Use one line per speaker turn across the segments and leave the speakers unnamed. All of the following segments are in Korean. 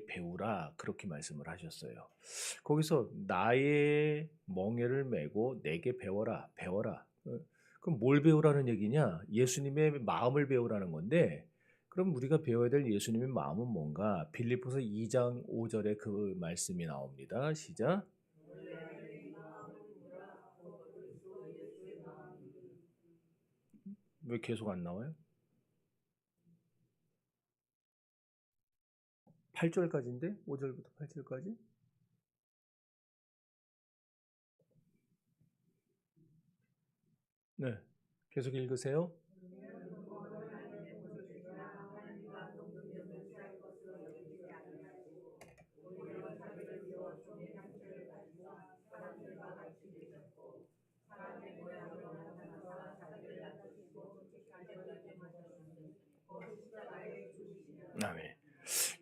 배우라 그렇게 말씀을 하셨어요. 거기서 나의 멍에를 메고 내게 배워라. 그럼 뭘 배우라는 얘기냐? 예수님의 마음을 배우라는 건데 그럼 우리가 배워야 될 예수님의 마음은 뭔가? 빌립보서 2장 5절에 그 말씀이 나옵니다. 시작. 왜 계속 안 나와요? 8절까지인데? 5절부터 8절까지? 네. 계속 읽으세요. 아멘.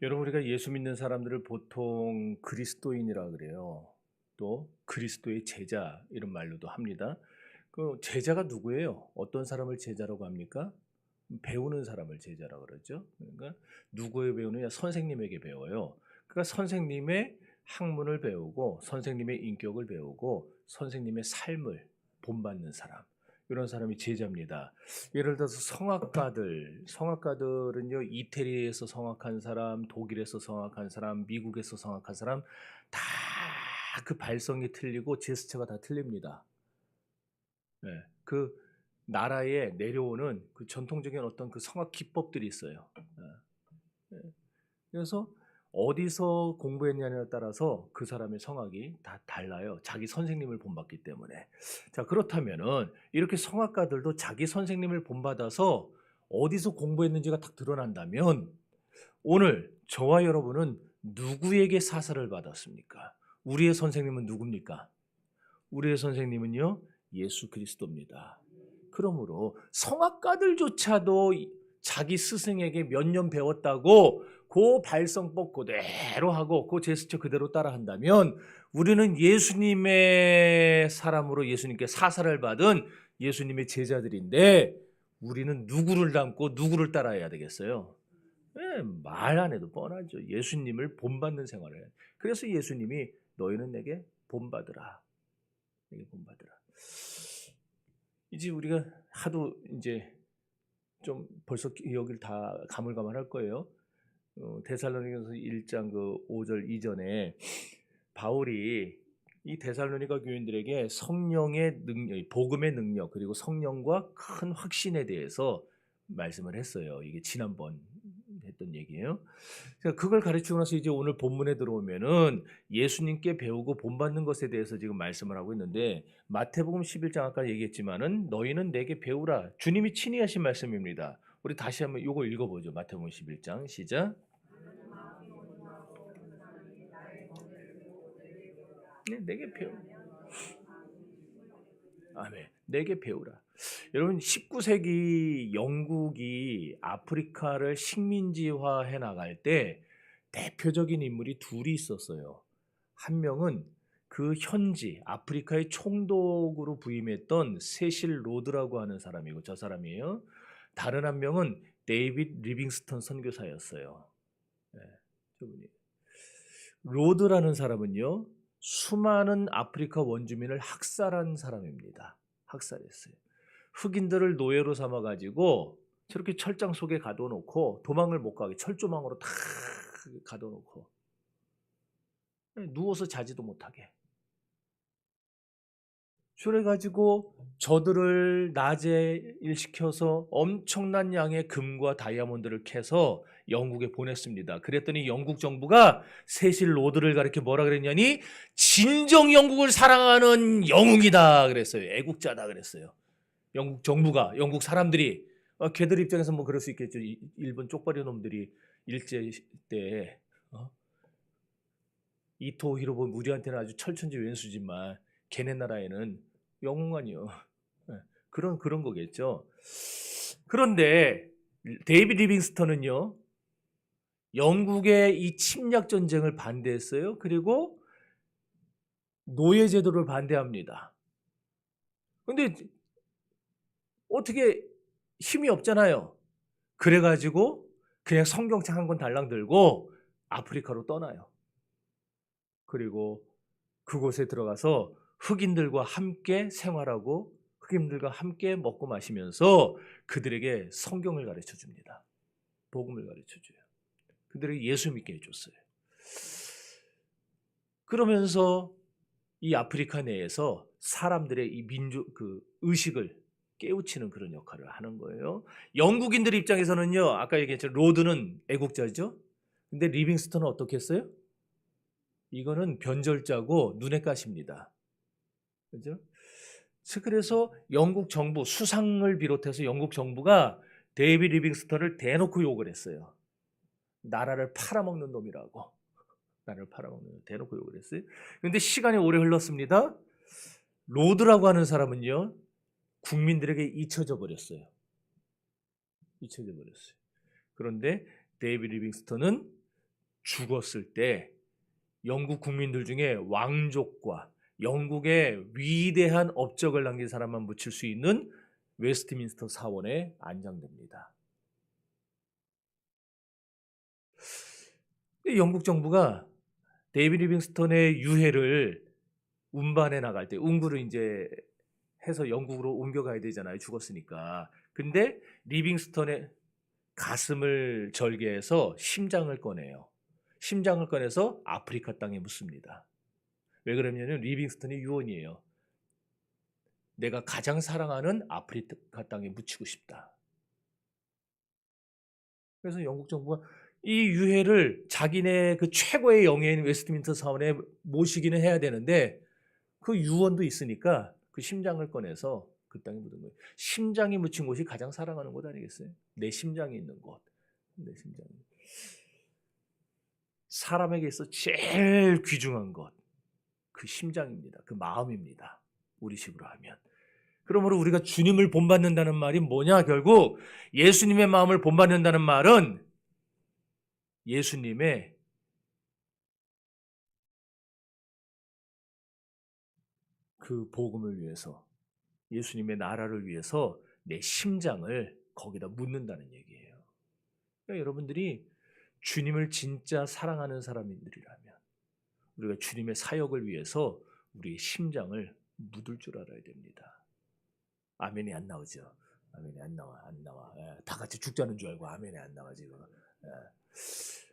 여러분 우리가 예수 믿는 사람들을 보통 그리스도인이라 그래요. 또 그리스도의 제자 이런 말로도 합니다. 그 제자가 누구예요? 어떤 사람을 제자라고 합니까? 배우는 사람을 제자라고 그러죠. 그러니까 누구에 배우느냐? 선생님에게 배워요. 그러니까 선생님의 학문을 배우고 선생님의 인격을 배우고 선생님의 삶을 본받는 사람. 이런 사람이 제자입니다. 예를 들어서 성악가들은요, 이태리에서 성악한 사람, 독일에서 성악한 사람, 미국에서 성악한 사람 다 그 발성이 틀리고 제스처가 다 틀립니다. 네, 그 나라에 내려오는 그 전통적인 어떤 그 성악 기법들이 있어요. 네. 그래서 어디서 공부했냐에 따라서 그 사람의 성악이 다 달라요. 자기 선생님을 본받기 때문에. 자, 그렇다면은 이렇게 성악가들도 자기 선생님을 본받아서 어디서 공부했는지가 딱 드러난다면 오늘 저와 여러분은 누구에게 사사를 받았습니까? 우리의 선생님은 누굽니까? 우리의 선생님은요, 예수 그리스도입니다. 그러므로 성악가들조차도 자기 스승에게 몇 년 배웠다고 그 발성법 그대로 하고 그 제스처 그대로 따라한다면 우리는 예수님의 사람으로 예수님께 사사를 받은 예수님의 제자들인데 우리는 누구를 닮고 누구를 따라해야 되겠어요? 말 안 해도 뻔하죠. 예수님을 본받는 생활을 해요. 그래서 예수님이 너희는 내게 본받으라. 내게 본받으라. 이제 우리가 하도 이제 좀 벌써 여기를 다 가물가물할 거예요. 데살로니가서 1장 그 5절 이전에 바울이 이 데살로니가 교인들에게 성령의 능력, 복음의 능력 그리고 성령과 큰 확신에 대해서 말씀을 했어요. 이게 지난번 했던 얘기예요. 그걸 가르치고 나서 이제 오늘 본문에 들어오면은 예수님께 배우고 본받는 것에 대해서 지금 말씀을 하고 있는데 마태복음 11장 아까 얘기했지만은 너희는 내게 배우라. 주님이 친히 하신 말씀입니다. 우리 다시 한번 이거 읽어보죠. 마태복음 11장 시작. 네, 내게 배우. 아멘. 내게 배우라. 여러분 19세기 영국이 아프리카를 식민지화해 나갈 때 대표적인 인물이 둘이 있었어요. 한 명은 그 현지 아프리카의 총독으로 부임했던 세실 로드라고 하는 사람이고 저 사람이에요. 다른 한 명은 데이빗 리빙스턴 선교사였어요. 네, 저분이. 로드라는 사람은요. 수많은 아프리카 원주민을 학살한 사람입니다. 학살했어요. 흑인들을 노예로 삼아 가지고 저렇게 철장 속에 가둬놓고 도망을 못 가게 철조망으로 다 가둬놓고 누워서 자지도 못하게. 그래가지고 저들을 낮에 일시켜서 엄청난 양의 금과 다이아몬드를 캐서 영국에 보냈습니다. 그랬더니 영국 정부가 세실 로드를 가리켜 뭐라 그랬냐니 진정 영국을 사랑하는 영웅이다 그랬어요. 애국자다 그랬어요. 영국 정부가 영국 사람들이 걔들 입장에서 뭐 그럴 수 있겠죠. 일본 쪽발이 놈들이 일제 때 이토 히로부 우리한테는 아주 철천지 왼수지만 걔네 나라에는 영웅아니요. 그런 거겠죠. 그런데 데이비드 리빙스턴은요. 영국의 이 침략 전쟁을 반대했어요. 그리고 노예 제도를 반대합니다. 근데 어떻게 힘이 없잖아요. 그래가지고 그냥 성경책 한 권 달랑 들고 아프리카로 떠나요. 그리고 그곳에 들어가서 흑인들과 함께 생활하고 흑인들과 함께 먹고 마시면서 그들에게 성경을 가르쳐 줍니다. 복음을 가르쳐 줘요. 그들에게 예수 믿게 해줬어요. 그러면서 이 아프리카 내에서 사람들의 이 민족 의식을 깨우치는 그런 역할을 하는 거예요. 영국인들 입장에서는요, 아까 얘기했죠, 로드는 애국자죠. 근데 리빙스턴은 어떻게 했어요? 이거는 변절자고 눈에 가십니다. 그죠? 그래서 영국 정부, 수상을 비롯해서 영국 정부가 데이비드 리빙스턴을 대놓고 욕을 했어요. 나라를 팔아먹는 놈이라고. 나라를 팔아먹는 놈 대놓고 욕을 했어요. 그런데 시간이 오래 흘렀습니다. 로드라고 하는 사람은요, 국민들에게 잊혀져 버렸어요. 잊혀져 버렸어요. 그런데 데이비드 리빙스턴은 죽었을 때 영국 국민들 중에 왕족과 영국의 위대한 업적을 남긴 사람만 묻힐 수 있는 웨스트민스터 사원에 안장됩니다. 영국 정부가 데이비드 리빙스턴의 유해를 운반해 나갈 때 운구를 이제 해서 영국으로 옮겨가야 되잖아요. 죽었으니까. 근데 리빙스턴의 가슴을 절개해서 심장을 꺼내요. 심장을 꺼내서 아프리카 땅에 묻습니다. 왜 그러냐면 리빙스턴이 유언이에요. 내가 가장 사랑하는 아프리카 땅에 묻히고 싶다. 그래서 영국 정부가 이 유해를 자기네 그 최고의 영예인 웨스트민스터 사원에 모시기는 해야 되는데 그 유언도 있으니까 그 심장을 꺼내서 그 땅에 묻은 거예요. 심장이 묻힌 곳이 가장 사랑하는 곳 아니겠어요? 내 심장이 있는 곳. 내 심장이. 사람에게 있어 제일 귀중한 것. 그 심장입니다. 그 마음입니다. 우리 식으로 하면. 그러므로 우리가 주님을 본받는다는 말이 뭐냐? 결국 예수님의 마음을 본받는다는 말은 예수님의 그 복음을 위해서, 예수님의 나라를 위해서 내 심장을 거기다 묻는다는 얘기예요. 그러니까 여러분들이 주님을 진짜 사랑하는 사람들이라면 우리가 주님의 사역을 위해서 우리의 심장을 묻을 줄 알아야 됩니다. 아멘이 안 나오죠. 아멘이 안 나와. 예, 다 같이 죽자는 줄 알고 아멘이 안 나와 지금. 예.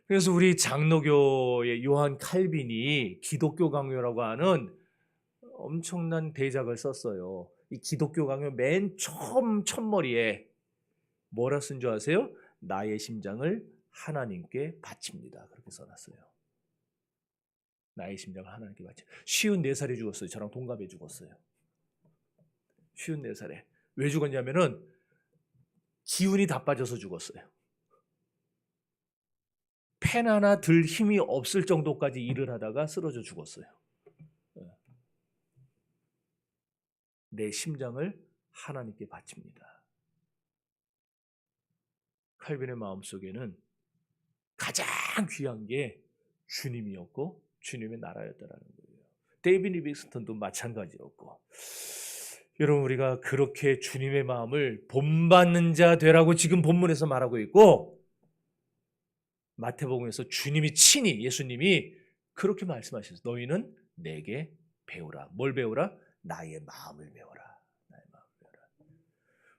그래서 우리 장로교의 요한 칼빈이 기독교 강요라고 하는 엄청난 대작을 썼어요. 이 기독교 강요 맨 처음 첫머리에 뭐라 쓴 줄 아세요? 나의 심장을 하나님께 바칩니다. 그렇게 써놨어요. 나의 심장을 하나님께 바쳐. 54살에 죽었어요. 저랑 동갑에 죽었어요. 54살에. 왜 죽었냐면은 기운이 다 빠져서 죽었어요. 펜 하나 들 힘이 없을 정도까지 일을 하다가 쓰러져 죽었어요. 내 심장을 하나님께 바칩니다. 칼빈의 마음속에는 가장 귀한 게 주님이었고 주님의 나라였다라는 거예요. 데이비드 리빙스턴도 마찬가지였고, 여러분 우리가 그렇게 주님의 마음을 본받는 자 되라고 지금 본문에서 말하고 있고, 마태복음에서 주님이 친히 예수님이 그렇게 말씀하셨어요. 너희는 내게 배우라. 뭘 배우라? 나의 마음을 배워라. 나의 마음을 배워라.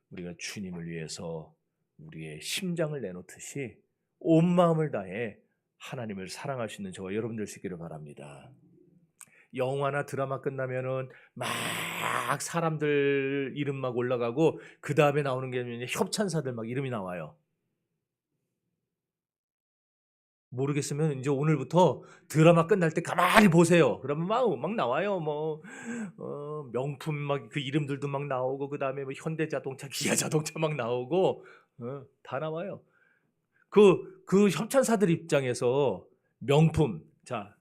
우리가 주님을 위해서 우리의 심장을 내놓듯이 온 마음을 다해 하나님을 사랑할 수 있는 저와 여러분들 되기를 바랍니다. 영화나 드라마 끝나면은 막 사람들 이름 막 올라가고 그 다음에 나오는 게 협찬사들 막 이름이 나와요. 모르겠으면 이제 오늘부터 드라마 끝날 때 가만히 보세요. 그러면 막 나와요. 명품 막 그 이름들도 막 나오고 그 다음에 뭐 현대자동차, 기아자동차 막 나오고 다 나와요. 그 협찬사들 입장에서 명품, 자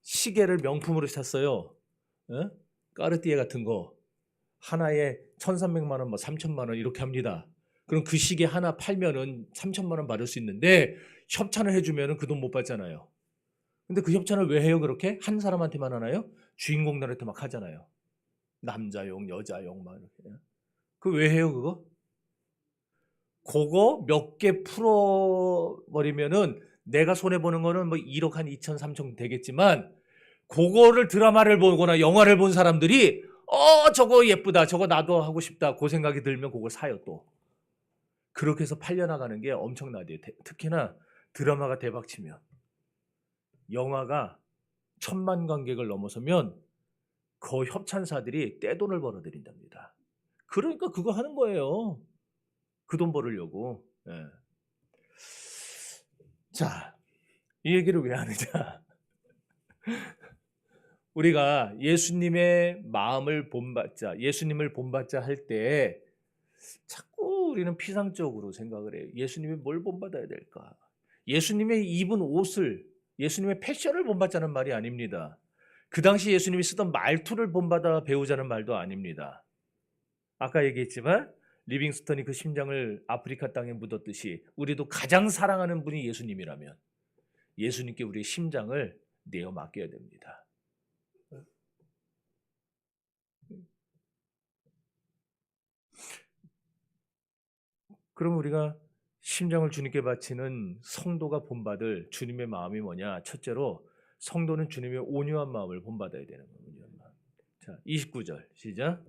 시계를 명품으로 샀어요. 까르띠에 같은 거 하나에 1,300만 원, 뭐 3,000만 원 이렇게 합니다. 그럼 그 시계 하나 팔면은 3,000만 원 받을 수 있는데 협찬을 해주면은 그 돈 못 받잖아요. 근데 그 협찬을 왜 해요? 그렇게 한 사람한테만 하나요? 주인공들한테 막 하잖아요. 남자용, 여자용 막 이렇게. 그 왜 해요 그거? 그거 몇 개 풀어버리면은 내가 손해보는 거는 뭐 1억 한 2천, 3천 되겠지만 그거를 드라마를 보거나 영화를 본 사람들이 저거 예쁘다, 저거 나도 하고 싶다, 그 생각이 들면 그걸 사요 또. 그렇게 해서 팔려나가는 게 엄청나대요. 특히나 드라마가 대박치면. 영화가 1,000만 관객을 넘어서면 그 협찬사들이 떼돈을 벌어들인답니다. 그러니까 그거 하는 거예요. 그 돈 벌으려고. 예. 자, 이 얘기를 왜 하느냐. 우리가 예수님의 마음을 본받자, 예수님을 본받자 할 때 자꾸 우리는 피상적으로 생각을 해요. 예수님이 뭘 본받아야 될까? 예수님의 입은 옷을, 예수님의 패션을 본받자는 말이 아닙니다. 그 당시 예수님이 쓰던 말투를 본받아 배우자는 말도 아닙니다. 아까 얘기했지만 리빙스턴이 그 심장을 아프리카 땅에 묻었듯이 우리도 가장 사랑하는 분이 예수님이라면 예수님께 우리의 심장을 내어 맡겨야 됩니다. 그럼 우리가 심장을 주님께 바치는 성도가 본받을 주님의 마음이 뭐냐? 첫째로 성도는 주님의 온유한 마음을 본받아야 되는 거예요. 온유한 마음. 자, 29절 시작.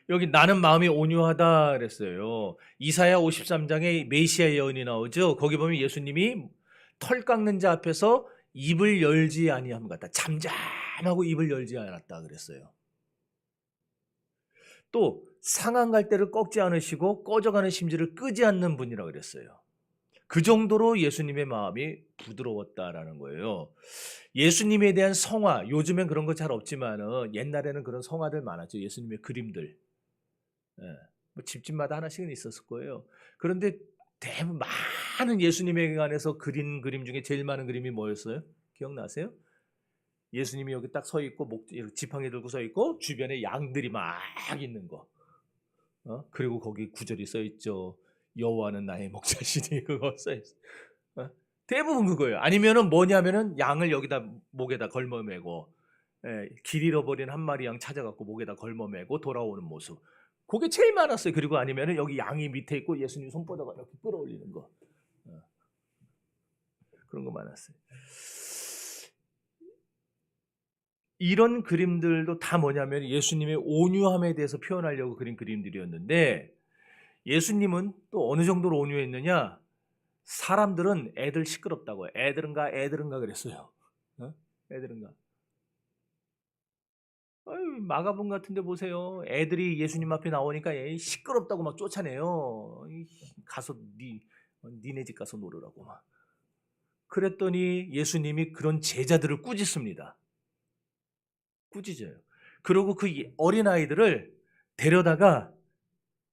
여기 나는 마음이 온유하다 그랬어요. 이사야 53장에 메시아 예언이 나오죠. 거기 보면 예수님이 털 깎는 자 앞에서 입을 열지 아니함 같다. 잠잠하고 입을 열지 않았다 그랬어요. 또 상한 갈대를 꺾지 않으시고 꺼져가는 심지를 끄지 않는 분이라 그랬어요. 그 정도로 예수님의 마음이 부드러웠다라는 거예요. 예수님에 대한 성화, 요즘엔 그런 거 잘 없지만 옛날에는 그런 성화들 많았죠. 예수님의 그림들. 예, 뭐 집집마다 하나씩은 있었을 거예요. 그런데 대부분 많은 예수님에 관해서 그린 그림 중에 제일 많은 그림이 뭐였어요? 기억나세요? 예수님이 여기 딱 서 있고 지팡이 들고 서 있고 주변에 양들이 막 있는 거. 그리고 거기 구절이 써 있죠. 여호와는 나의 목자시니 그거 써 있어. 대부분 그거예요. 아니면은 뭐냐면은 양을 여기다 목에다 걸머매고 길 잃어버린 한 마리 양 찾아갖고 목에다 걸머매고 돌아오는 모습. 그게 제일 많았어요. 그리고 아니면은 여기 양이 밑에 있고 예수님 손바닥을 이렇게 끌어올리는 거. 그런 거 많았어요. 이런 그림들도 다 뭐냐면 예수님의 온유함에 대해서 표현하려고 그린 그림들이었는데 예수님은 또 어느 정도로 온유했느냐? 사람들은 애들 시끄럽다고 애들은가 그랬어요. 애들은가. 마가복음 같은데 보세요. 애들이 예수님 앞에 나오니까 시끄럽다고 막 쫓아내요. 가서 니네 집 가서 놀으라고 막. 그랬더니 예수님이 그런 제자들을 꾸짖습니다. 꾸짖어요. 그리고 그 어린아이들을 데려다가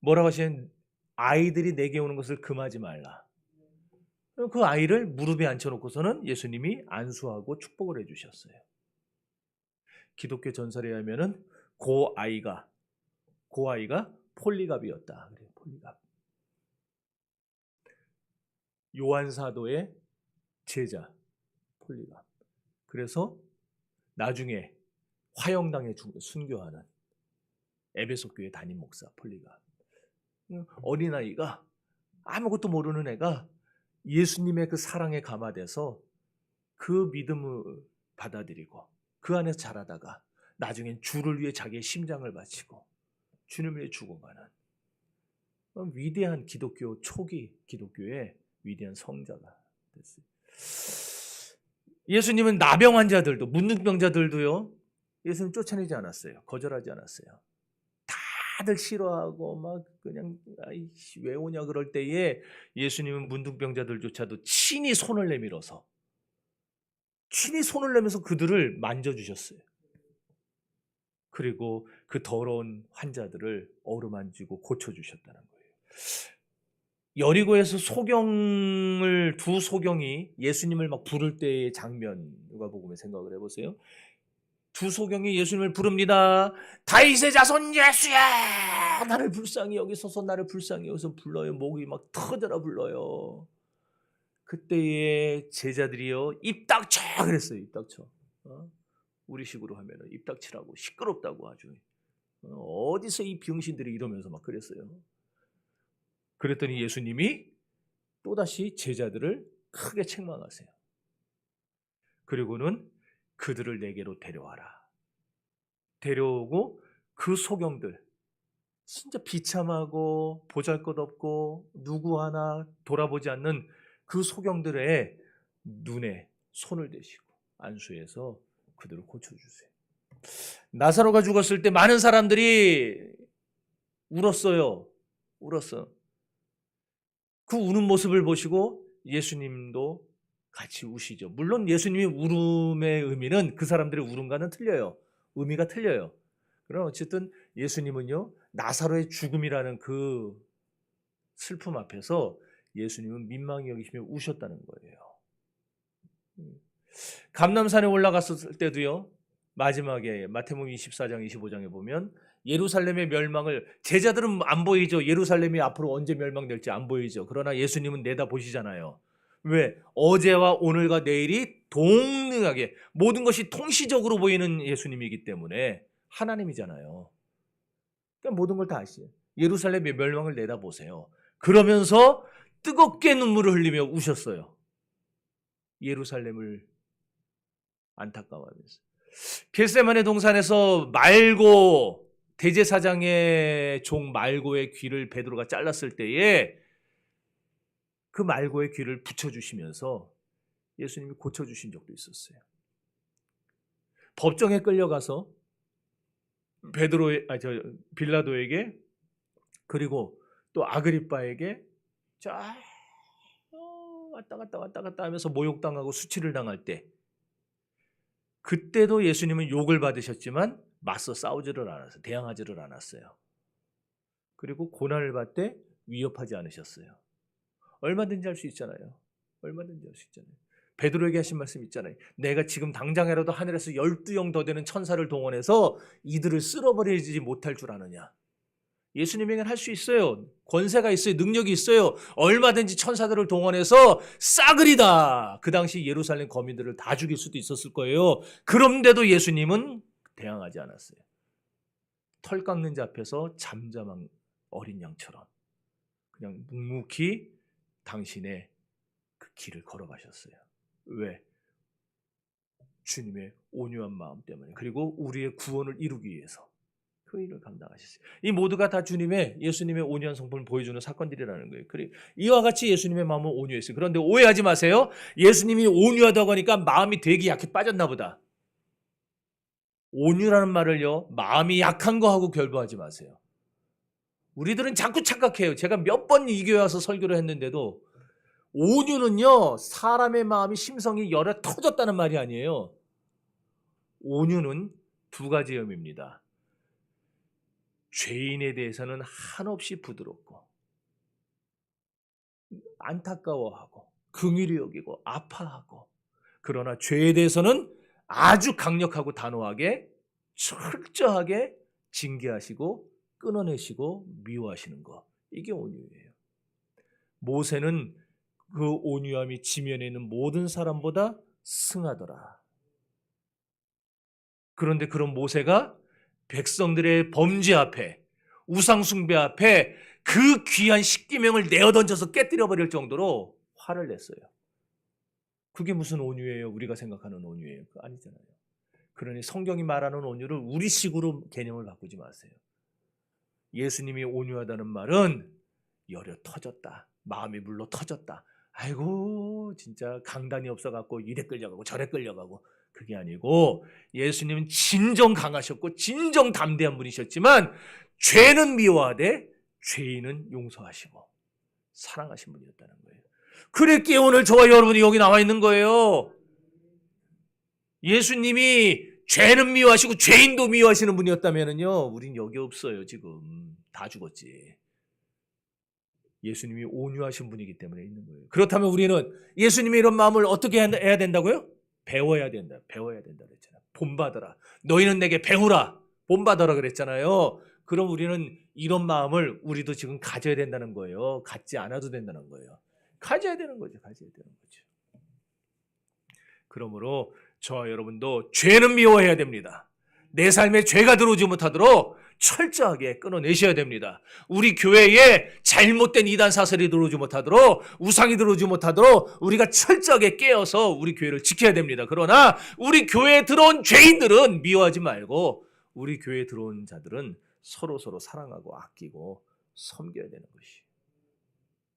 뭐라고 하시는 아이들이 내게 오는 것을 금하지 말라. 그 아이를 무릎에 앉혀놓고서는 예수님이 안수하고 축복을 해주셨어요. 기독교 전설에 의하면은 그 아이가 폴리갑이었다. 그래요. 폴리갑. 요한 사도의 제자 폴리갑. 그래서 나중에 화형당에 순교하는 에베소 교회 담임 목사 폴리갑. 어린아이가 아무것도 모르는 애가 예수님의 그 사랑에 감화돼서 그 믿음을 받아들이고 그 안에서 자라다가 나중엔 주를 위해 자기의 심장을 바치고 주님을 위해 죽어가는 위대한 기독교 초기 기독교의 위대한 성자가 됐어요. 예수님은 나병 환자들도 문둥병자들도요. 예수님 쫓아내지 않았어요. 거절하지 않았어요. 다들 싫어하고 막 그냥 왜 오냐 그럴 때에 예수님은 문둥병자들조차도 친히 손을 내밀어서 그들을 만져주셨어요. 그리고 그 더러운 환자들을 어루만지고 고쳐주셨다는 거예요. 여리고에서 두 소경이 예수님을 막 부를 때의 장면 누가복음에 생각을 해보세요. 두 소경이 예수님을 부릅니다. 다윗의 자손 예수야, 나를 불쌍히 여기소서, 나를 불쌍히 여기서 불러요. 목이 막 터져라 불러요. 그때의 제자들이요, 입 닥쳐 그랬어요. 입 닥쳐. 우리식으로 하면은 입 닥치라고, 시끄럽다고 아주. 어디서 이 병신들이 이러면서 막 그랬어요. 그랬더니 예수님이 또다시 제자들을 크게 책망하세요. 그리고는 그들을 내게로 데려와라. 데려오고 그 소경들, 진짜 비참하고 보잘것없고 누구 하나 돌아보지 않는 그 소경들의 눈에 손을 대시고 안수해서 그들을 고쳐주세요. 나사로가 죽었을 때 많은 사람들이 울었어요. 울었어. 그 우는 모습을 보시고 예수님도 같이 우시죠. 물론 예수님이 울음의 의미는 그 사람들의 울음과는 틀려요. 의미가 틀려요. 그럼 어쨌든 예수님은요, 나사로의 죽음이라는 그 슬픔 앞에서 예수님은 민망히 여기시며 우셨다는 거예요. 감람산에 올라갔을 때도요, 마지막에 마태복음 24장 25장에 보면 예루살렘의 멸망을, 제자들은 안 보이죠. 예루살렘이 앞으로 언제 멸망될지 안 보이죠. 그러나 예수님은 내다보시잖아요. 왜? 어제와 오늘과 내일이 동등하게 모든 것이 통시적으로 보이는 예수님이기 때문에 하나님이잖아요. 그러니까 모든 걸 다 아시죠. 예루살렘의 멸망을 내다보세요. 그러면서 뜨겁게 눈물을 흘리며 우셨어요. 예루살렘을 안타까워하면서. 겟세마네 동산에서 말고, 대제사장의 종 말고의 귀를 베드로가 잘랐을 때에 그 말고의 귀를 붙여주시면서 예수님이 고쳐주신 적도 있었어요. 법정에 끌려가서 빌라도에게, 그리고 또 아그리빠에게 쫙 왔다 갔다 하면서 모욕당하고 수치를 당할 때, 그때도 예수님은 욕을 받으셨지만 맞서 싸우지를 않았어요. 대항하지를 않았어요. 그리고 고난을 받되 위협하지 않으셨어요. 얼마든지 할 수 있잖아요. 얼마든지 할 수 있잖아요. 베드로에게 하신 말씀 있잖아요. 내가 지금 당장이라도 하늘에서 12영 더 되는 천사를 동원해서 이들을 쓸어버리지 못할 줄 아느냐. 예수님에게는 할 수 있어요. 권세가 있어요. 능력이 있어요. 얼마든지 천사들을 동원해서 싸그리다. 그 당시 예루살렘 거민들을 다 죽일 수도 있었을 거예요. 그런데도 예수님은 대항하지 않았어요. 털 깎는 자 앞에서 잠잠한 어린 양처럼 그냥 묵묵히 당신의 그 길을 걸어가셨어요. 왜? 주님의 온유한 마음 때문에, 그리고 우리의 구원을 이루기 위해서 그 일을 감당하셨어요. 이 모두가 다 예수님의 온유한 성품을 보여주는 사건들이라는 거예요. 그리고 이와 같이 예수님의 마음은 온유했어요. 그런데 오해하지 마세요. 예수님이 온유하다고 하니까 마음이 되게 약해 빠졌나 보다. 온유라는 말을요, 마음이 약한 거하고 결부하지 마세요. 우리들은 자꾸 착각해요. 제가 몇 번 이 교회 와서 설교를 했는데도 온유는요, 사람의 마음이 심성이 열에 터졌다는 말이 아니에요. 온유는 두 가지 의미입니다. 죄인에 대해서는 한없이 부드럽고 안타까워하고 긍휼히 여기고 아파하고, 그러나 죄에 대해서는 아주 강력하고 단호하게 철저하게 징계하시고 끊어내시고 미워하시는 것, 이게 온유예요. 모세는 그 온유함이 지면에 있는 모든 사람보다 승하더라. 그런데 그런 모세가 백성들의 범죄 앞에, 우상 숭배 앞에 그 귀한 십계명을 내어던져서 깨뜨려 버릴 정도로 화를 냈어요. 그게 무슨 온유예요? 우리가 생각하는 온유예요? 그거 아니잖아요. 그러니 성경이 말하는 온유를 우리식으로 개념을 바꾸지 마세요. 예수님이 온유하다는 말은 열려 터졌다, 마음이 물러 터졌다, 아이고 진짜 강단이 없어갖고 이래 끌려가고 저래 끌려가고, 그게 아니고 예수님은 진정 강하셨고 진정 담대한 분이셨지만 죄는 미워하되 죄인은 용서하시고 사랑하신 분이었다는 거예요. 그랬기에 오늘 저와 여러분이 여기 나와 있는 거예요. 예수님이 죄는 미워하시고 죄인도 미워하시는 분이었다면요, 우린 여기 없어요. 지금 다 죽었지. 예수님이 온유하신 분이기 때문에 있는 거예요. 그렇다면 우리는 예수님의 이런 마음을 어떻게 해야 된다고요? 배워야 된다. 배워야 된다 그랬잖아요. 본받아라. 너희는 내게 배우라. 본받아라 그랬잖아요. 그럼 우리는 이런 마음을 우리도 지금 가져야 된다는 거예요. 갖지 않아도 된다는 거예요. 가져야 되는 거죠. 가져야 되는 거죠. 그러므로 저와 여러분도 죄는 미워해야 됩니다. 내 삶에 죄가 들어오지 못하도록 철저하게 끊어내셔야 됩니다. 우리 교회에 잘못된 이단 사설이 들어오지 못하도록, 우상이 들어오지 못하도록 우리가 철저하게 깨어서 우리 교회를 지켜야 됩니다. 그러나 우리 교회에 들어온 죄인들은 미워하지 말고 우리 교회에 들어온 자들은 서로 사랑하고 아끼고 섬겨야 되는 것이.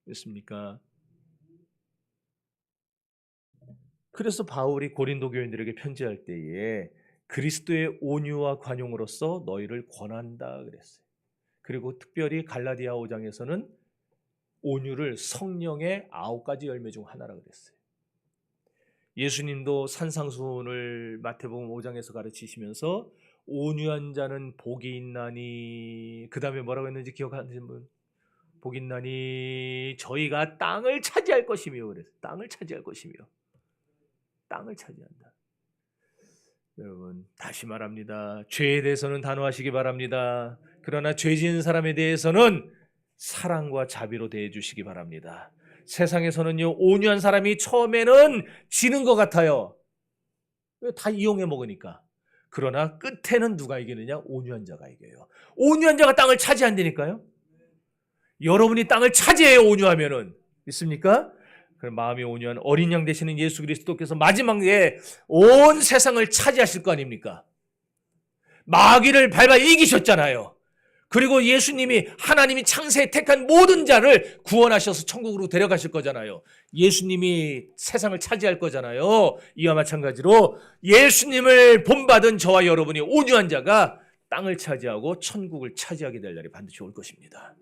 됐습니까? 그래서 바울이 고린도 교인들에게 편지할 때에 그리스도의 온유와 관용으로서 너희를 권한다 그랬어요. 그리고 특별히 갈라디아 5장에서는 온유를 성령의 9가지 열매 중 하나라 그랬어요. 예수님도 산상수훈을 마태복음 5장에서 가르치시면서 온유한 자는 복이 있나니, 그 다음에 뭐라고 했는지 기억하시는 분? 복이 있나니 저희가 땅을 차지할 것이며 그랬어요. 땅을 차지할 것이며. 땅을 차지한다. 여러분 다시 말합니다. 죄에 대해서는 단호하시기 바랍니다. 그러나 죄 지은 사람에 대해서는 사랑과 자비로 대해 주시기 바랍니다. 세상에서는요, 온유한 사람이 처음에는 지는 것 같아요. 다 이용해 먹으니까. 그러나 끝에는 누가 이기느냐? 온유한 자가 이겨요. 온유한 자가 땅을 차지한다니까요. 여러분이 땅을 차지해요. 온유하면은. 있습니까? 그럼 마음이 온유한 어린 양 되시는 예수 그리스도께서 마지막에 온 세상을 차지하실 거 아닙니까? 마귀를 밟아 이기셨잖아요. 그리고 예수님이, 하나님이 창세에 택한 모든 자를 구원하셔서 천국으로 데려가실 거잖아요. 예수님이 세상을 차지할 거잖아요. 이와 마찬가지로 예수님을 본받은 저와 여러분이 온유한 자가 땅을 차지하고 천국을 차지하게 될 날이 반드시 올 것입니다.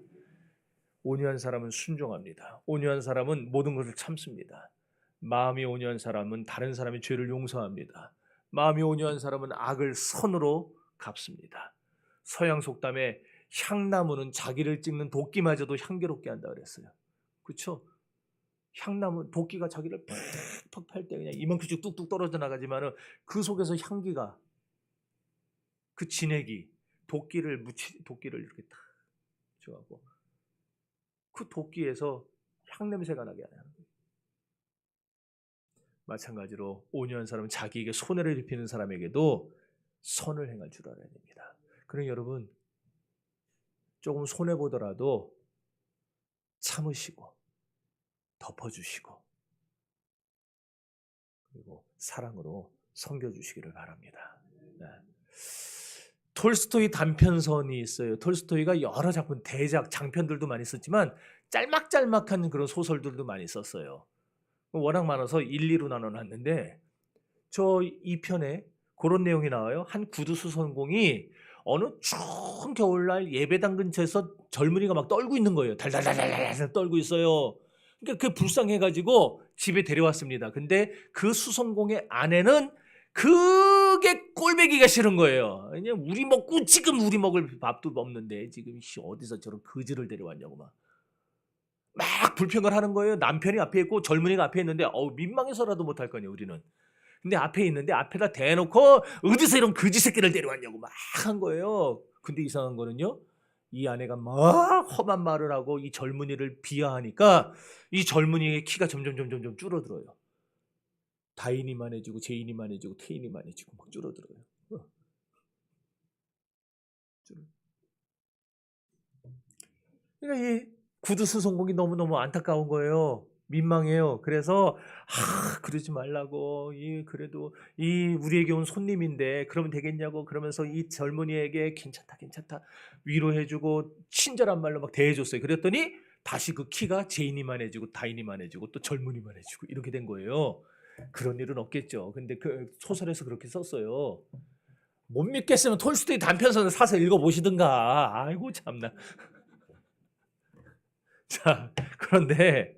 온유한 사람은 순종합니다. 온유한 사람은 모든 것을 참습니다. 마음이 온유한 사람은 다른 사람의 죄를 용서합니다. 마음이 온유한 사람은 악을 선으로 갚습니다. 서양 속담에 향나무는 자기를 찍는 도끼마저도 향기롭게 한다 그랬어요. 그렇죠? 향나무, 도끼가 자기를 팍팍 팔 때 그냥 이만큼씩 뚝뚝 떨어져 나가지만은 그 속에서 향기가, 그 진액이 도끼를 이렇게 탁 줘갖고 그 도끼에서 향냄새가 나게 하는 거예요. 마찬가지로 온유한 사람은 자기에게 손해를 입히는 사람에게도 선을 행할 줄 알아야 됩니다. 그러니 여러분, 조금 손해보더라도 참으시고 덮어주시고 그리고 사랑으로 섬겨주시기를 바랍니다. 네. 톨스토이 단편선이 있어요. 톨스토이가 여러 작품, 대작, 장편들도 많이 썼지만 짤막짤막한 그런 소설들도 많이 썼어요. 워낙 많아서 1, 2로 나눠놨는데 저 2편에 그런 내용이 나와요. 한 구두수선공이 어느 추운 겨울날 예배당 근처에서 젊은이가 막 떨고 있는 거예요. 달달달달달 떨고 있어요. 그러니까 그게 불쌍해가지고 집에 데려왔습니다. 근데 그 수선공의 아내는 그게 꼴배기가 싫은 거예요. 그냥 우리 먹고 지금 우리 먹을 밥도 없는데 지금 어디서 저런 거지를 데려왔냐고 막 불평을 하는 거예요. 남편이 앞에 있고 젊은이가 앞에 있는데 민망해서라도 못할 거냐 우리는. 근데 앞에 있는데 앞에다 대놓고 어디서 이런 거지 새끼를 데려왔냐고 막 한 거예요. 근데 이상한 거는요, 이 아내가 막 험한 말을 하고 이 젊은이를 비하하니까 이 젊은이의 키가 점점 줄어들어요. 다인이 만해지고 제인이 만해지고 태인이 만해지고 막 줄어들어요. 그러니까 이 구두수선공이 너무너무 안타까운 거예요. 민망해요. 그래서 그러지 말라고, 그래도 우리에게 온 손님인데 그러면 되겠냐고 그러면서 이 젊은이에게 괜찮다 위로해주고 친절한 말로 막 대해줬어요. 그랬더니 다시 그 키가 제인이만해지고 다인이만해지고 또 젊은이만해지고 이렇게 된 거예요. 그런 일은 없겠죠. 근데 그 소설에서 그렇게 썼어요. 못 믿겠으면 톨스토이 단편선을 사서 읽어보시든가. 아이고 참나. 자, 그런데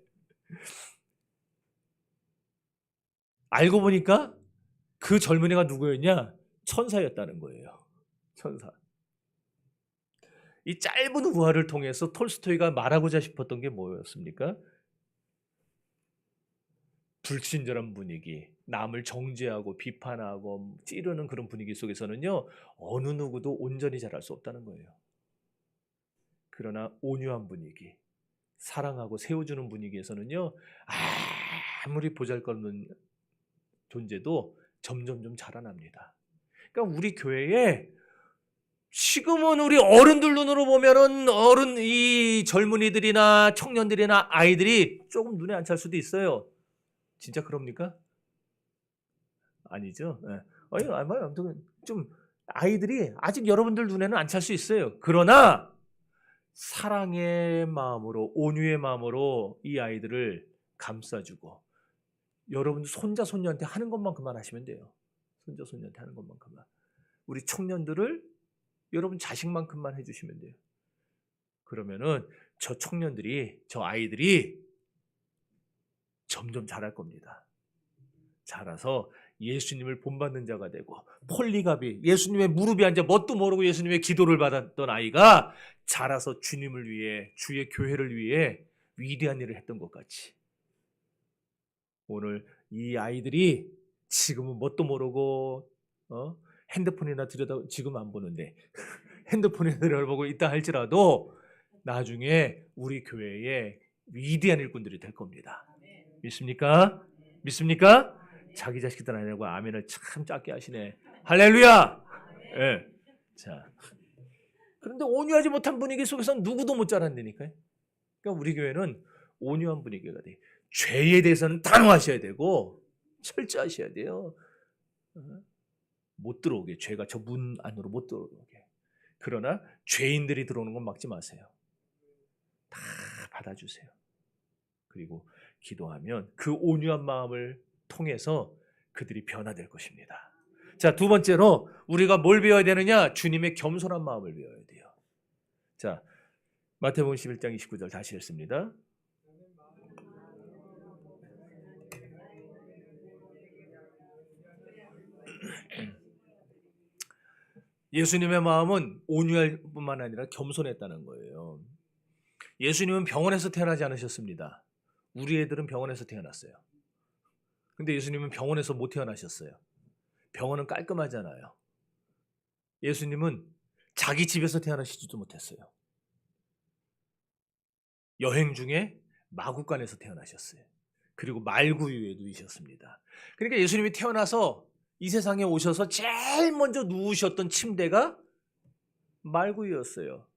알고 보니까 그 젊은이가 누구였냐? 천사였다는 거예요. 천사. 이 짧은 우화를 통해서 톨스토이가 말하고자 싶었던 게 뭐였습니까? 불친절한 분위기, 남을 정죄하고 비판하고 찌르는 그런 분위기 속에서는요, 어느 누구도 온전히 잘할 수 없다는 거예요. 그러나 온유한 분위기, 사랑하고 세워주는 분위기에서는요, 아무리 보잘것없는 존재도 점점 자라납니다. 그러니까 우리 교회에 지금은 우리 어른들 눈으로 보면은 이 젊은이들이나 청년들이나 아이들이 조금 눈에 안 찰 수도 있어요. 진짜 그럽니까? 아니죠. 예. 아무튼 좀 아이들이 아직 여러분들 눈에는 안 찰 수 있어요. 그러나 사랑의 마음으로, 온유의 마음으로 이 아이들을 감싸주고, 여러분 손자 손녀한테 하는 것만큼만 하시면 돼요. 손자 손녀한테 하는 것만큼만. 우리 청년들을 여러분 자식만큼만 해주시면 돼요. 그러면은 저 청년들이, 저 아이들이 점점 자랄 겁니다. 자라서 예수님을 본받는 자가 되고, 폴리갑이 예수님의 무릎에 앉아 뭣도 모르고 예수님의 기도를 받았던 아이가 자라서 주님을 위해, 주의 교회를 위해 위대한 일을 했던 것 같이, 오늘 이 아이들이 지금은 뭣도 모르고 핸드폰이나 들여다, 지금 안 보는데 핸드폰에 들여다보고 있다 할지라도 나중에 우리 교회에 위대한 일꾼들이 될 겁니다. 믿습니까? 믿습니까? 자기 자식들 아니라고 아멘을 참 작게 하시네. 할렐루야. 예. 자, 그런데 온유하지 못한 분위기 속에서는 누구도 못 자란다니까요. 그러니까 우리 교회는 온유한 분위기가 돼. 죄에 대해서는 단호하셔야 되고 철저하셔야 돼요. 못 들어오게, 죄가 저 문 안으로 못 들어오게. 그러나 죄인들이 들어오는 건 막지 마세요. 다 받아주세요. 그리고 기도하면 그 온유한 마음을 통해서 그들이 변화될 것입니다. 자, 두 번째로 우리가 뭘 배워야 되느냐? 주님의 겸손한 마음을 배워야 돼요. 자, 마태복음 11장 29절 다시 읽습니다. 예수님의 마음은 온유할 뿐만 아니라 겸손했다는 거예요. 예수님은 병원에서 태어나지 않으셨습니다. 우리 애들은 병원에서 태어났어요. 근데 예수님은 병원에서 못 태어나셨어요. 병원은 깔끔하잖아요. 예수님은 자기 집에서 태어나시지도 못했어요. 여행 중에 마구간에서 태어나셨어요. 그리고 말구유에 누이셨습니다. 그러니까 예수님이 태어나서 이 세상에 오셔서 제일 먼저 누우셨던 침대가 말구유였어요.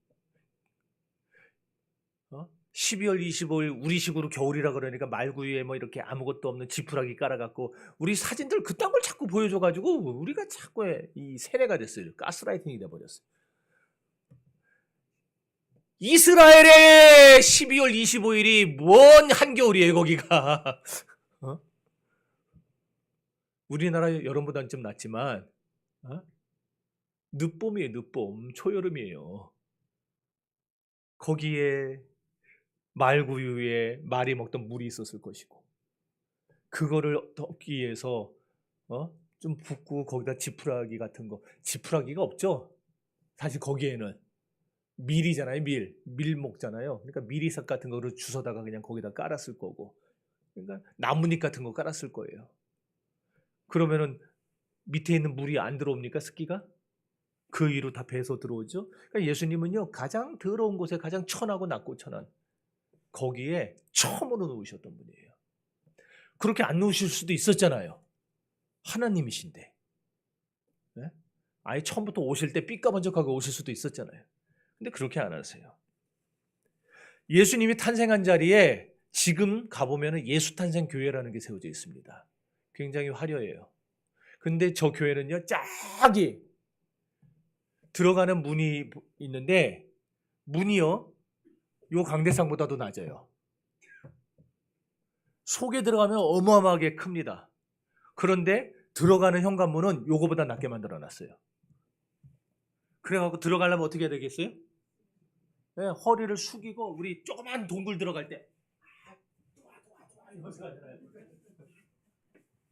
12월 25일 우리식으로 겨울이라 그러니까 말구유에 뭐 이렇게 아무것도 없는 지푸라기 깔아갖고, 우리 사진들 그딴 걸 자꾸 보여줘가지고 우리가 자꾸 이 세뇌가 됐어요. 가스라이팅이 돼버렸어요. 이스라엘의 12월 25일이 뭔 한겨울이에요 거기가. 우리나라 여름보다는 좀 낫지만 늦봄이에요. 늦봄, 초여름이에요. 거기에 말구유에 말이 먹던 물이 있었을 것이고, 그거를 덮기 위해서 좀 붓고 거기다 지푸라기 같은 거, 지푸라기가 없죠. 사실 거기에는 밀이잖아요. 밀 먹잖아요. 그러니까 밀이삭 같은 거를 주워다가 그냥 거기다 깔았을 거고, 그러니까 나뭇잎 같은 거 깔았을 거예요. 그러면은 밑에 있는 물이 안 들어옵니까? 습기가? 그 위로 다 배서 들어오죠. 그러니까 예수님은요, 가장 더러운 곳에 가장 천하고 낮고 천한 거기에 처음으로 누우셨던 분이에요. 그렇게 안 누우실 수도 있었잖아요. 하나님이신데. 네? 아예 처음부터 오실 때 삐까번쩍하게 오실 수도 있었잖아요. 근데 그렇게 안 하세요. 예수님이 탄생한 자리에 지금 가보면 예수 탄생 교회라는 게 세워져 있습니다. 굉장히 화려해요. 근데 저 교회는요, 짝이 들어가는 문이 있는데, 문이요, 요 강대상보다도 낮아요. 속에 들어가면 어마어마하게 큽니다. 그런데 들어가는 현관문은 요거보다 낮게 만들어놨어요. 그래갖고 들어가려면 어떻게 해야 되겠어요? 네, 허리를 숙이고, 우리 조그만 동굴 들어갈 때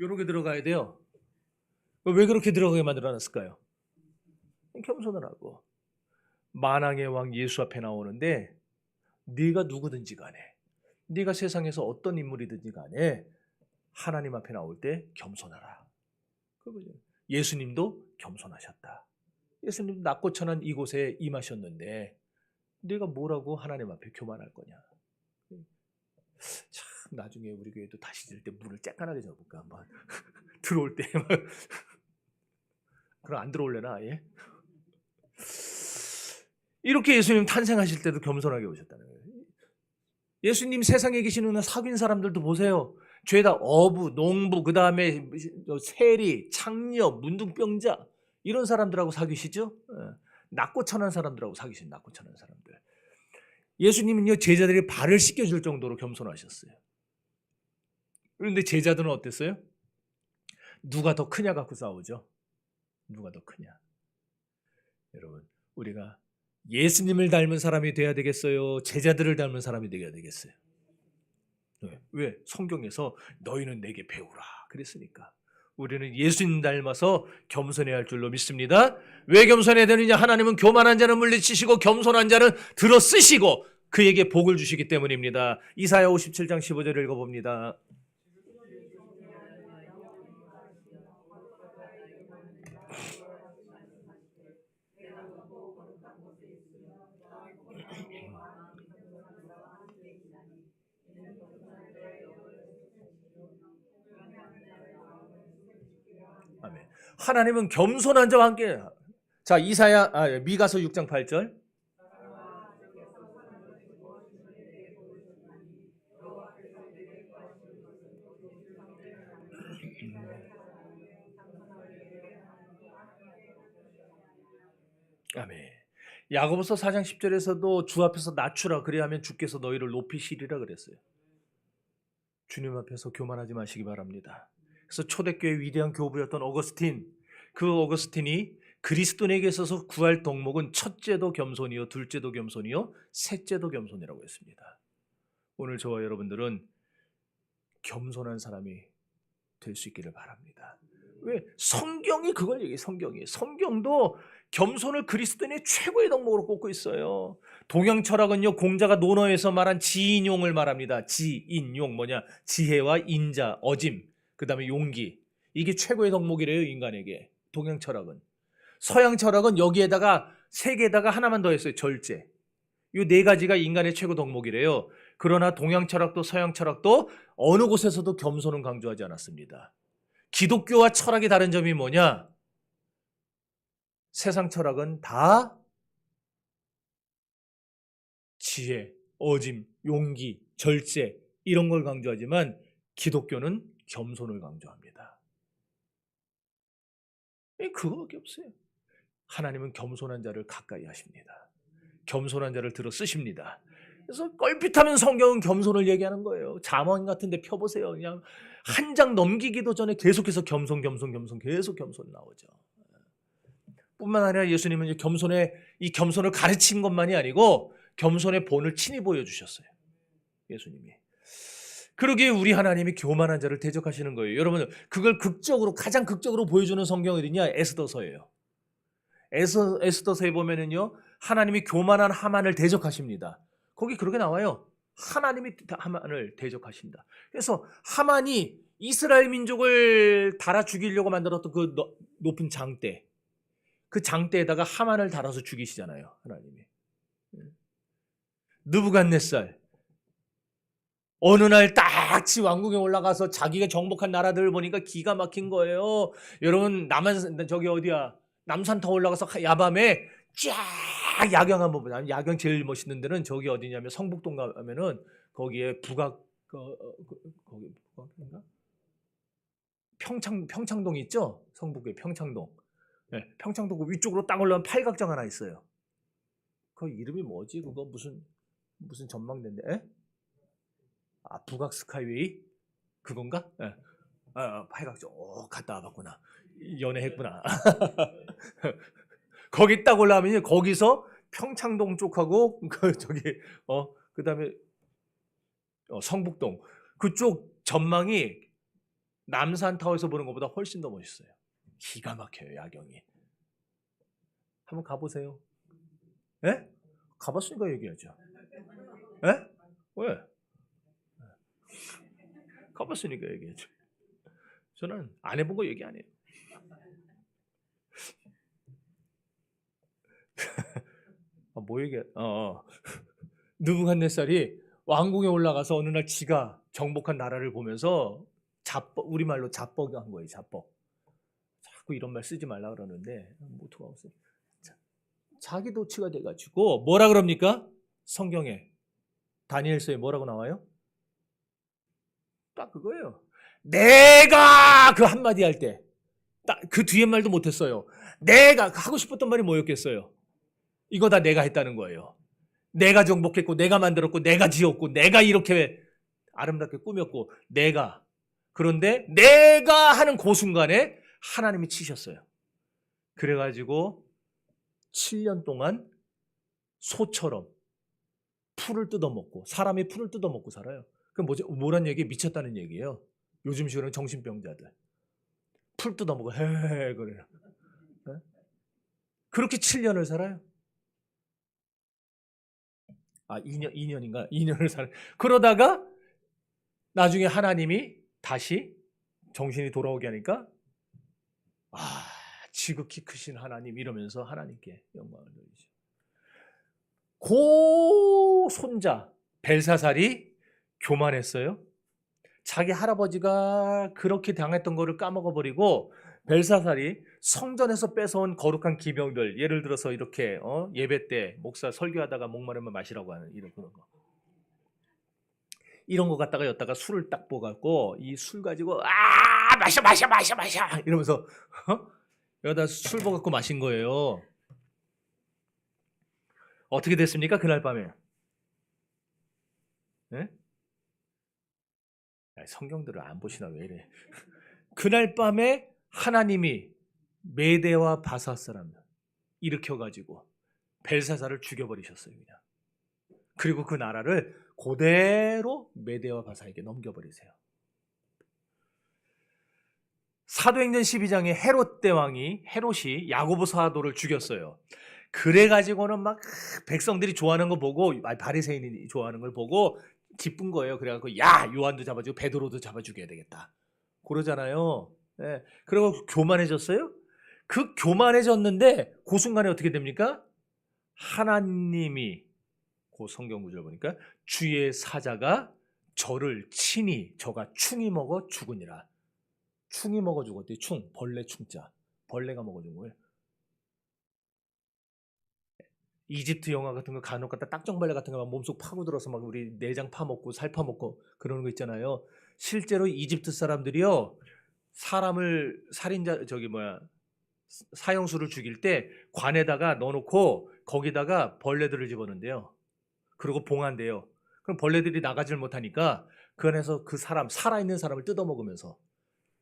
요렇게 들어가야 돼요. 왜 그렇게 들어가게 만들어놨을까요? 겸손을 하고, 만왕의 왕 예수 앞에 나오는데, 네가 누구든지 간에, 네가 세상에서 어떤 인물이든지 간에 하나님 앞에 나올 때 겸손하라. 그거죠. 예수님도 겸손하셨다. 예수님도 낮고 천한 이곳에 임하셨는데 네가 뭐라고 하나님 앞에 교만할 거냐. 참, 나중에 우리 교회도 다시 들 때 문을 쬐깐하게 접을까 한번. 들어올 때 그럼 안 들어올래나 아예? 이렇게 예수님 탄생하실 때도 겸손하게 오셨다는 거예요. 예수님 세상에 계신 후는 사귄 사람들도 보세요. 죄다 어부, 농부, 그 다음에 세리, 창녀, 문둥병자 이런 사람들하고 사귀시죠? 낙고 천한 사람들하고 사귀신 낙고 천한 사람들. 예수님은요 제자들이 발을 씻겨줄 정도로 겸손하셨어요. 그런데 제자들은 어땠어요? 누가 더 크냐 갖고 싸우죠. 누가 더 크냐. 여러분 우리가 예수님을 닮은 사람이 돼야 되겠어요? 제자들을 닮은 사람이 돼야 되겠어요? 왜? 성경에서 너희는 내게 배우라 그랬으니까. 우리는 예수님 닮아서 겸손해야 할 줄로 믿습니다. 왜 겸손해야 되느냐? 하나님은 교만한 자는 물리치시고 겸손한 자는 들어 쓰시고 그에게 복을 주시기 때문입니다. 이사야 57장 15절을 읽어봅니다. 아멘. 하나님은 겸손한 자와 함께. 자, 미가서 6장 8절. 아멘. 야고보서 4장 10절에서도 주 앞에서 낮추라 그리하면 주께서 너희를 높이시리라 그랬어요. 주님 앞에서 교만하지 마시기 바랍니다. 그래서 초대교회 위대한 교부였던 어거스틴, 그 어거스틴이 그리스도인에게 있어서 구할 덕목은 첫째도 겸손이요, 둘째도 겸손이요, 셋째도 겸손이라고 했습니다. 오늘 저와 여러분들은 겸손한 사람이 될 수 있기를 바랍니다. 왜? 성경이 그걸 얘기해요. 성경도 겸손을 그리스도인의 최고의 덕목으로 꼽고 있어요. 동양 철학은요, 공자가 논어에서 말한 지인용을 말합니다. 지인용 뭐냐? 지혜와 인자, 어짐, 그 다음에 용기. 이게 최고의 덕목이래요, 인간에게. 동양 철학은. 서양 철학은 여기에다가 세 개에다가 하나만 더 했어요. 절제. 이 네 가지가 인간의 최고 덕목이래요. 그러나 동양 철학도 서양 철학도 어느 곳에서도 겸손은 강조하지 않았습니다. 기독교와 철학의 다른 점이 뭐냐? 세상 철학은 다 지혜, 어짐, 용기, 절제 이런 걸 강조하지만 기독교는 겸손을 강조합니다. 그거밖에 없어요. 하나님은 겸손한 자를 가까이 하십니다. 겸손한 자를 들어 쓰십니다. 그래서 껄핏하면 성경은 겸손을 얘기하는 거예요. 잠언 같은 데 펴보세요. 그냥 한 장 넘기기도 전에 계속해서 겸손 계속 겸손 나오죠. 뿐만 아니라 예수님은 이 겸손을 가르친 것만이 아니고 겸손의 본을 친히 보여주셨어요. 예수님이. 그러기에 우리 하나님이 교만한 자를 대적하시는 거예요. 여러분 그걸 가장 극적으로 보여주는 성경이 어디냐? 에스더서예요. 에스더서에 보면은요 하나님이 교만한 하만을 대적하십니다. 거기 그렇게 나와요. 하나님이 하만을 대적하신다. 그래서 하만이 이스라엘 민족을 달아 죽이려고 만들었던 그 높은 장대, 그 장대에다가 하만을 달아서 죽이시잖아요. 하나님이. 느부갓네살 어느 날 딱지 왕궁에 올라가서 자기가 정복한 나라들을 보니까 기가 막힌 거예요. 여러분 남산타워 올라가서 야밤에 쫙 야경 한번 보자. 야경 제일 멋있는 데는 저기 어디냐면 성북동 가면은 거기에 거기 북악인가? 평창동 있죠? 성북에 평창동. 네, 평창동 그 위쪽으로 딱 올라가면 팔각정 하나 있어요. 그 이름이 뭐지? 그거 무슨 전망대인데? 에? 북악 스카이웨이? 그건가? 네. 팔각정. 갔다 와봤구나. 연애했구나. 거기 딱 올라가면 거기서 평창동 쪽하고 그다음에 성북동 그쪽 전망이 남산타워에서 보는 것보다 훨씬 더 멋있어요. 기가 막혀요, 야경이. 한번 가보세요. 예? 가봤으니까 얘기하죠. 예? 왜? 가봤으니까 얘기하죠. 저는 안 해본 거 얘기 안 해요. 뭐 얘기해? 느부갓네살이 왕궁에 올라가서 어느 날 지가 정복한 나라를 보면서 우리말로 자뻑한 거예요. 자뻑. 자꾸 이런 말 쓰지 말라 그러는데 어떡하겠어요. 자기 도취가 돼가지고 뭐라 그럽니까? 성경에 다니엘서에 뭐라고 나와요? 딱 그거예요. 내가 그 한마디 할 때 딱 그 뒤에 말도 못했어요. 내가 하고 싶었던 말이 뭐였겠어요? 이거 다 내가 했다는 거예요. 내가 정복했고 내가 만들었고 내가 지었고 내가 이렇게 아름답게 꾸몄고 내가. 그런데 내가 하는 그 순간에 하나님이 치셨어요. 그래가지고 7년 동안 소처럼 풀을 뜯어먹고 사람이 풀을 뜯어먹고 살아요. 그럼 뭐란 얘기? 미쳤다는 얘기예요. 요즘식으로는 정신병자들. 풀 뜯어먹고 헤헤 그래요. 네? 그렇게 7년을 살아요. 2년인가? 2년을 살아요. 그러다가 나중에 하나님이 다시 정신이 돌아오게 하니까 지극히 크신 하나님 이러면서 하나님께 영광을 돌리죠. 고 손자 벨사살이 교만했어요. 자기 할아버지가 그렇게 당했던 거를 까먹어버리고 벨사살이 성전에서 뺏어온 거룩한 기병들, 예를 들어서 이렇게 예배 때 목사 설교하다가 목마르면 마시라고 하는 그런 거. 이런 거 갖다가 였다가 술을 딱 부어갖고 이 술 가지고 마셔 이러면서 여기다 술 부어갖고 마신 거예요. 어떻게 됐습니까? 그날 밤에. 네? 성경들을 안 보시나 왜 이래. 그날 밤에 하나님이 메대와 바사 사람 일으켜가지고 벨사살을 죽여버리셨어요. 그냥. 그리고 그 나라를 그대로 메대와 바사에게 넘겨버리세요. 사도행전 12장에 헤롯 대왕이 헤롯이 야고보 사도를 죽였어요. 그래가지고는 막 백성들이 좋아하는 거 보고 바리새인이 좋아하는 걸 보고 기쁜 거예요. 그래갖고 야 요한도 잡아주고 베드로도 잡아 죽여야 되겠다. 그러잖아요. 네. 그리고 교만해졌어요. 그 교만해졌는데 그 순간에 어떻게 됩니까? 하나님이 그 성경 구절 보니까 주의 사자가 저를 친히 저가 충이 먹어 죽으니라. 충이 먹어 죽었대. 충 벌레 충자 벌레가 먹어 죽은 거예요. 이집트 영화 같은 거 간혹 갖다 딱정벌레 같은 거 막 몸속 파고들어서 막 우리 내장 파먹고 살 파먹고 그러는 거 있잖아요. 실제로 이집트 사람들이요 사람을 살인자 사형수를 죽일 때 관에다가 넣어놓고 거기다가 벌레들을 집어넣는데요. 그리고 봉한대요. 그럼 벌레들이 나가질 못하니까 그 안에서 그 사람 살아있는 사람을 뜯어먹으면서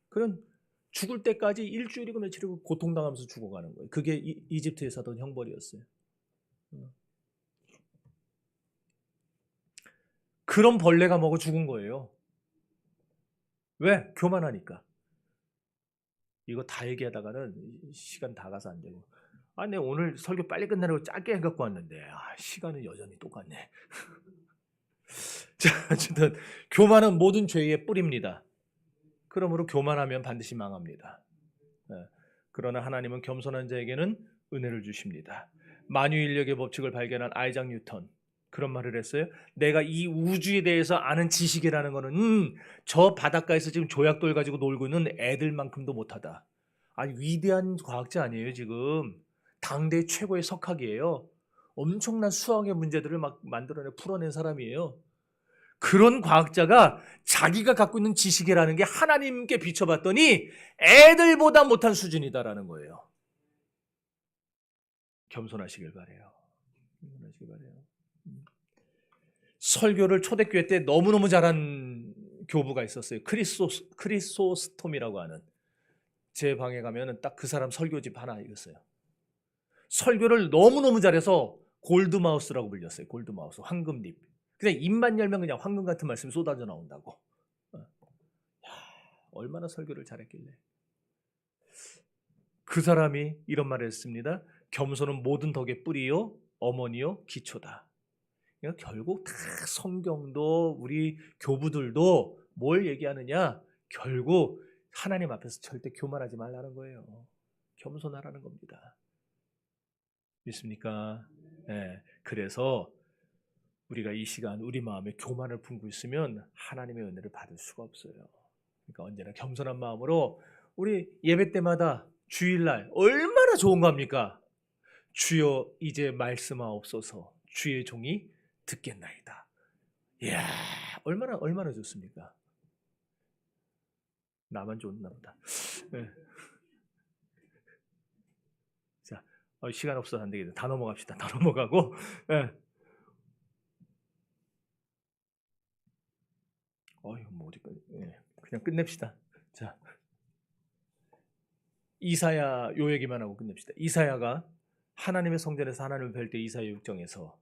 그런 죽을 때까지 일주일이고 며칠이고 고통당하면서 죽어가는 거예요. 그게 이집트에서 하던 형벌이었어요. 그런 벌레가 먹어 죽은 거예요. 왜? 교만하니까. 이거 다 얘기하다가는 시간 다 가서 안 되고. 내 오늘 설교 빨리 끝내려고 짧게 해갖고 왔는데 시간은 여전히 똑같네. 자, 어쨌든 교만은 모든 죄의 뿌리입니다. 그러므로 교만하면 반드시 망합니다. 그러나 하나님은 겸손한 자에게는 은혜를 주십니다. 만유인력의 법칙을 발견한 아이작 뉴턴 그런 말을 했어요. 내가 이 우주에 대해서 아는 지식이라는 거는 저 바닷가에서 지금 조약돌 가지고 놀고 있는 애들만큼도 못하다. 위대한 과학자 아니에요. 지금 당대 최고의 석학이에요. 엄청난 수학의 문제들을 막 만들어내 풀어낸 사람이에요. 그런 과학자가 자기가 갖고 있는 지식이라는 게 하나님께 비춰봤더니 애들보다 못한 수준이다라는 거예요. 겸손하시길 바래요. 겸손하시길 바래요. 설교를 초대교회 때 너무너무 잘한 교부가 있었어요. 크리소스톰이라고 하는. 제 방에 가면 딱 그 사람 설교집 하나 있어요. 설교를 너무너무 잘해서 골드마우스라고 불렸어요. 골드마우스, 황금립. 그냥 입만 열면 그냥 황금 같은 말씀이 쏟아져 나온다고. 얼마나 설교를 잘했길래. 그 사람이 이런 말을 했습니다. 겸손은 모든 덕의 뿌리요 어머니요 기초다. 그러니까 결국 다 성경도 우리 교부들도 뭘 얘기하느냐? 결국 하나님 앞에서 절대 교만하지 말라는 거예요. 겸손하라는 겁니다. 믿습니까? 네. 그래서 우리가 이 시간 우리 마음에 교만을 품고 있으면 하나님의 은혜를 받을 수가 없어요. 그러니까 언제나 겸손한 마음으로 우리 예배 때마다 주일날 얼마나 좋은 겁니까? 주여 이제 말씀하옵소서. 주의 종이 듣겠나이다. 이야, 얼마나 좋습니까? 나만 좋나 보다. 네. 자, 시간 없어서 안 되겠네. 다 넘어갑시다. 다 넘어가고. 네. 뭐 어디까지? 네. 그냥 끝냅시다. 자, 이사야 요 얘기만 하고 끝냅시다. 이사야가 하나님의 성전에서 하나님을 뵐 때 이사야 6장에서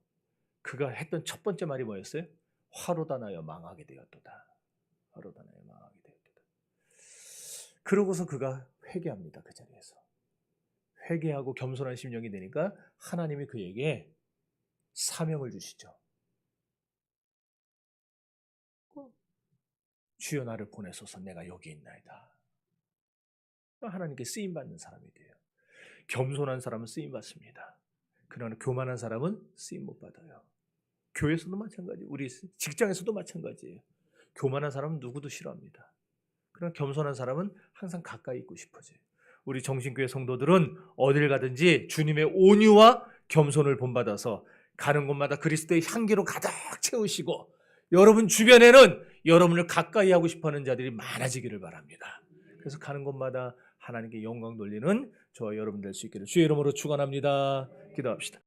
그가 했던 첫 번째 말이 뭐였어요? 화로다 나여 망하게 되었도다. 화로다 나여 망하게 되었도다. 그러고서 그가 회개합니다. 그 자리에서. 회개하고 겸손한 심령이 되니까 하나님이 그에게 사명을 주시죠. 주여 나를 보내소서. 내가 여기 있나이다. 하나님께 쓰임받는 사람이 돼요. 겸손한 사람은 쓰임받습니다. 그러나 교만한 사람은 쓰임 못 받아요. 교회에서도 마찬가지, 우리 직장에서도 마찬가지예요. 교만한 사람은 누구도 싫어합니다. 그러나 겸손한 사람은 항상 가까이 있고 싶어져요. 우리 정신교회 성도들은 어딜 가든지 주님의 온유와 겸손을 본받아서 가는 곳마다 그리스도의 향기로 가득 채우시고 여러분 주변에는 여러분을 가까이 하고 싶어하는 자들이 많아지기를 바랍니다. 그래서 가는 곳마다 하나님께 영광 돌리는 저와 여러분 될 수 있기를 주의 이름으로 축원합니다. 기도합시다.